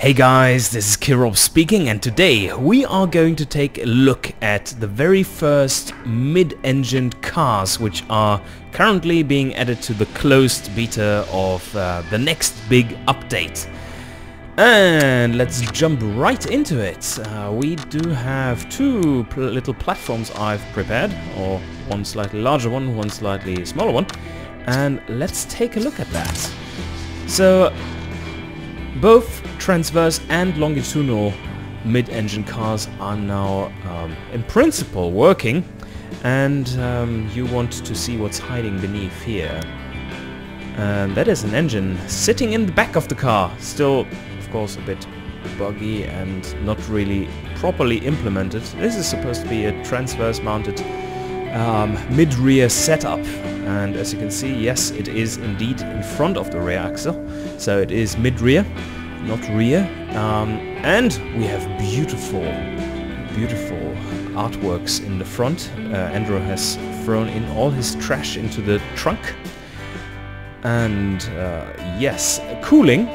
Hey guys, this is Killrob speaking, and today we are going to take a look at the very first mid-engined cars which are currently being added to the closed beta of the next big update. And let's jump right into it. We do have two little platforms I've prepared, or one slightly larger one, one slightly smaller one, and let's take a look at that. So both transverse and longitudinal mid-engine cars are now in principle working, and you want to see what's hiding beneath here. And that is an engine sitting in the back of the car, still of course a bit buggy and not really properly implemented. This is supposed to be a transverse mounted mid-rear setup, and as you can see, yes, it is indeed in front of the rear axle, so it is mid-rear, not rear. And we have beautiful artworks in the front. Andrew has thrown in all his trash into the trunk, and yes, cooling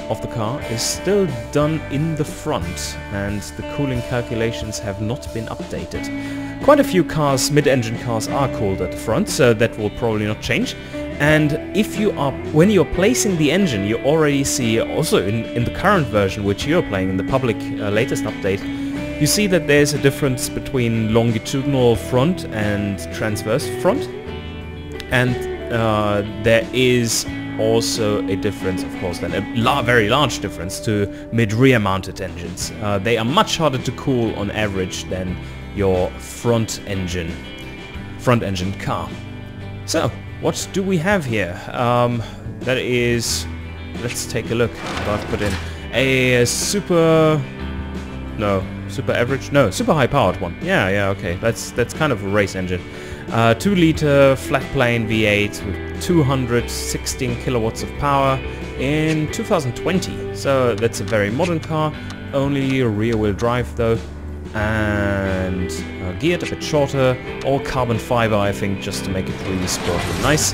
of the car is still done in the front, and the cooling calculations have not been updated. Quite a few cars, mid-engine cars, are cooled at the front, so that will probably not change. And if you are, when you're placing the engine, you already see also in the current version, which you're playing in the public latest update, you see that there's a difference between longitudinal front and transverse front, and there is also a difference, of course, then a very large difference to mid-rear mounted engines. They are much harder to cool on average than your front engine car. So what do we have here? That is, let's take a look. I've put in a super high powered one. Yeah, okay. That's kind of a race engine. 2-liter flat plane V8 with 216 kilowatts of power in 2020. So that's a very modern car, only rear-wheel drive though, and geared a bit shorter, all carbon fiber, I think, just to make it really sporty and nice.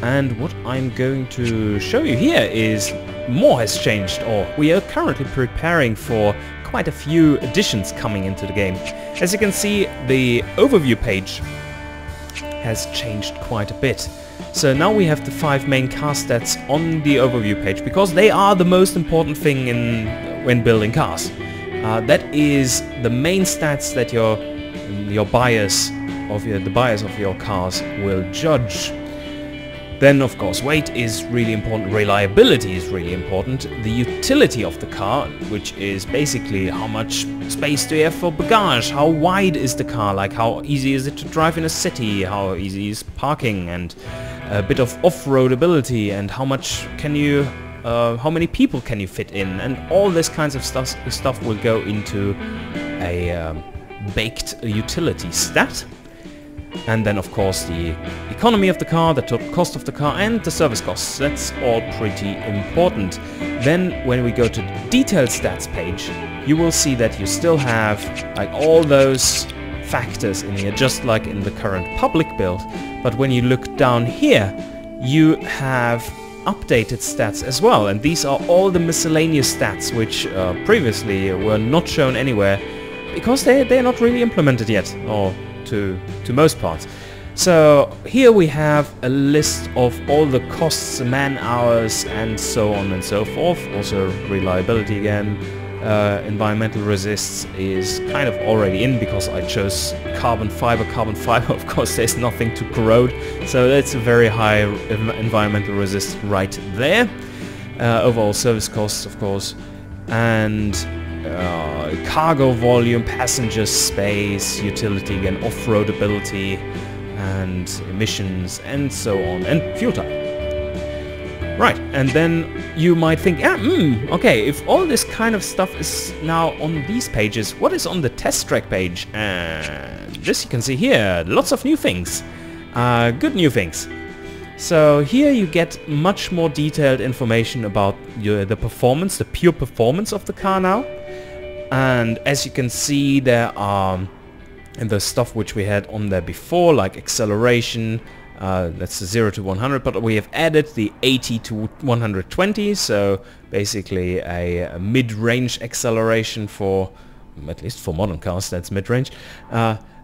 And what I'm going to show you here is more has changed, or we are currently preparing for quite a few additions coming into the game. As you can see, the overview page has changed quite a bit. So now we have the 5 main car stats on the overview page, because they are the most important thing when building cars. That is the main stats that the buyers of your cars will judge. Then of course weight is really important, reliability is really important, the utility of the car, which is basically how much space do you have for bagage, how wide is the car, like how easy is it to drive in a city, how easy is parking, and a bit of off-road ability, and how many people can you fit in, and all this kinds of stuff will go into a baked utility stat. And then of course the economy of the car, the total cost of the car, and the service costs. That's all pretty important. Then when we go to the detailed stats page, you will see that you still have like all those factors in here, just like in the current public build. But when you look down here, you have updated stats as well, and these are all the miscellaneous stats which previously were not shown anywhere, because they're not really implemented yet, or to most parts. So here we have a list of all the costs, man hours, and so on and so forth. Also reliability again. Environmental resists is kind of already in, because I chose carbon fiber. Of course there's nothing to corrode, so that's a very high environmental resist right there. Overall service costs, of course, and cargo volume, passenger space, utility again, off-road ability, and emissions, and so on, and fuel type. Right, and then you might think, okay, if all this kind of stuff is now on these pages, what is on the test track page? And this you can see here, lots of new things, good new things. So here you get much more detailed information about the performance, the pure performance of the car now. And as you can see, there are the stuff which we had on there before, like acceleration, That's the 0 to 100, but we have added the 80 to 120, so basically a mid-range acceleration for, at least for modern cars, that's mid-range.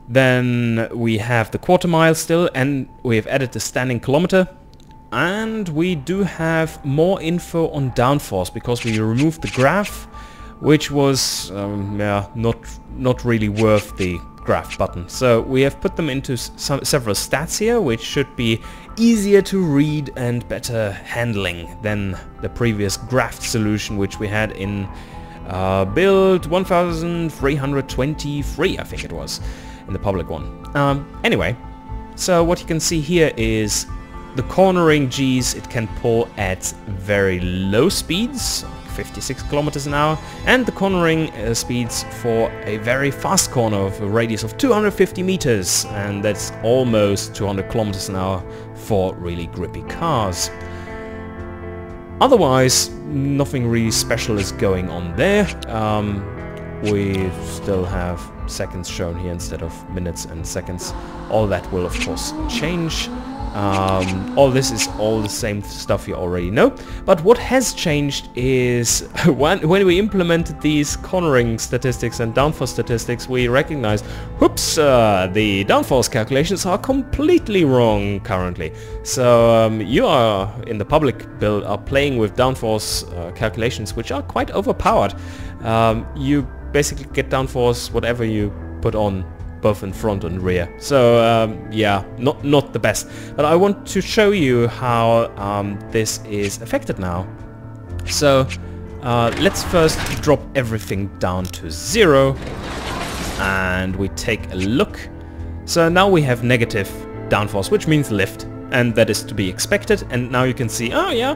Then we have the quarter mile still, and we have added the standing kilometer. And we do have more info on downforce, because we removed the graph, which was yeah, not really worth the graph button. So we have put them into several stats here, which should be easier to read and better handling than the previous graphed solution, which we had in build 1323, I think it was, in the public one. Anyway, so what you can see here is the cornering Gs it can pull at very low speeds, 56 kilometers an hour, and the cornering speeds for a very fast corner of a radius of 250 meters, and that's almost 200 kilometers an hour for really grippy cars. Otherwise, nothing really special is going on there. We still have seconds shown here instead of minutes and seconds. All that will of course change. All this is all the same stuff you already know, but what has changed is when we implemented these cornering statistics and downforce statistics, we recognized, whoops, the downforce calculations are completely wrong currently. So you are, in the public build, are playing with downforce calculations which are quite overpowered. You basically get downforce whatever you put on, both in front and rear. So yeah, not the best. But I want to show you how this is affected now. So let's first drop everything down to 0, and we take a look. So now we have negative downforce, which means lift, and that is to be expected. And now you can see, oh yeah,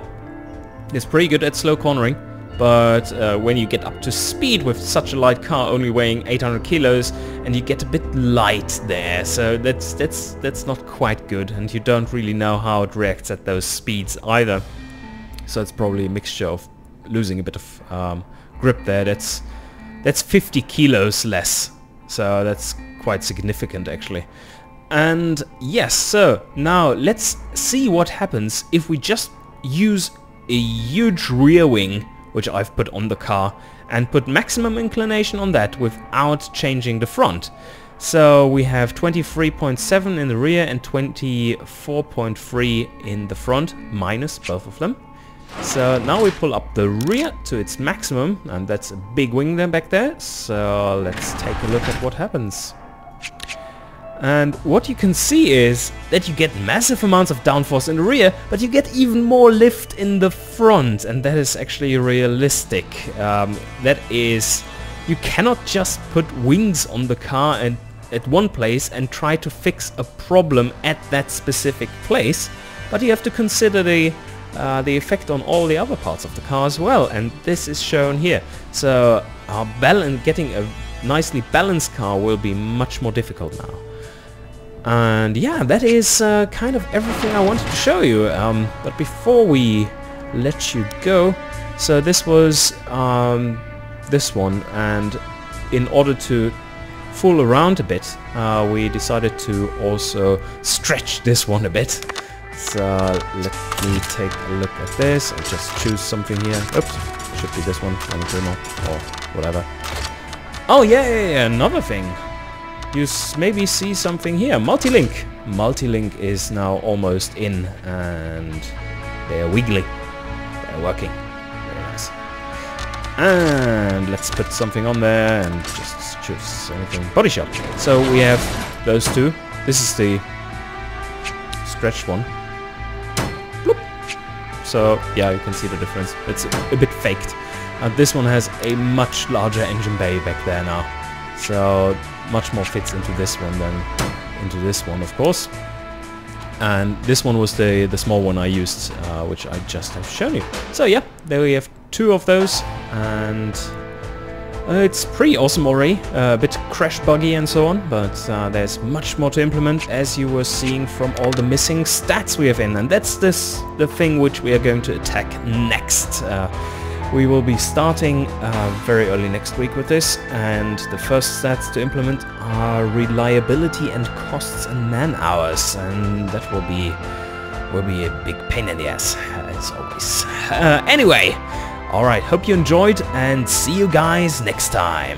it's pretty good at slow cornering. But when you get up to speed with such a light car, only weighing 800 kilos, and you get a bit light there, so that's not quite good, and you don't really know how it reacts at those speeds either. So it's probably a mixture of losing a bit of grip there. That's 50 kilos less, so that's quite significant actually. And yes, so now let's see what happens if we just use a huge rear wing, which I've put on the car, and put maximum inclination on that without changing the front. So we have 23.7 in the rear and 24.3 in the front, minus both of them. So now we pull up the rear to its maximum, and that's a big wing there back there. So let's take a look at what happens. And what you can see is that you get massive amounts of downforce in the rear, but you get even more lift in the front, and that is actually realistic. That is, you cannot just put wings on the car and at one place and try to fix a problem at that specific place, but you have to consider the effect on all the other parts of the car as well, and this is shown here. So getting a nicely balanced car will be much more difficult now. And yeah, that is kind of everything I wanted to show you. But before we let you go, so this was this one, and in order to fool around a bit, we decided to also stretch this one a bit. So let me take a look at this. I'll just choose something here. Oops, should be this one, or whatever. Oh yeah, another thing. You maybe see something here. Multi-link. Multi-link is now almost in, and they're wiggly. They're working. Very nice. And let's put something on there and just choose anything. Body shop. So we have those two. This is the stretched one. Bloop. So yeah, you can see the difference. It's a bit faked. This one has a much larger engine bay back there now. So much more fits into this one than into this one, of course. And this one was the small one I used, which I just have shown you. So yeah, there we have two of those, and it's pretty awesome already. A bit crash buggy and so on, but there's much more to implement, as you were seeing from all the missing stats we have in, and that's the thing which we are going to attack next. We will be starting very early next week with this, and the first stats to implement are reliability and costs and man hours, and that will be a big pain in the ass, as always. Anyway, alright, hope you enjoyed, and see you guys next time.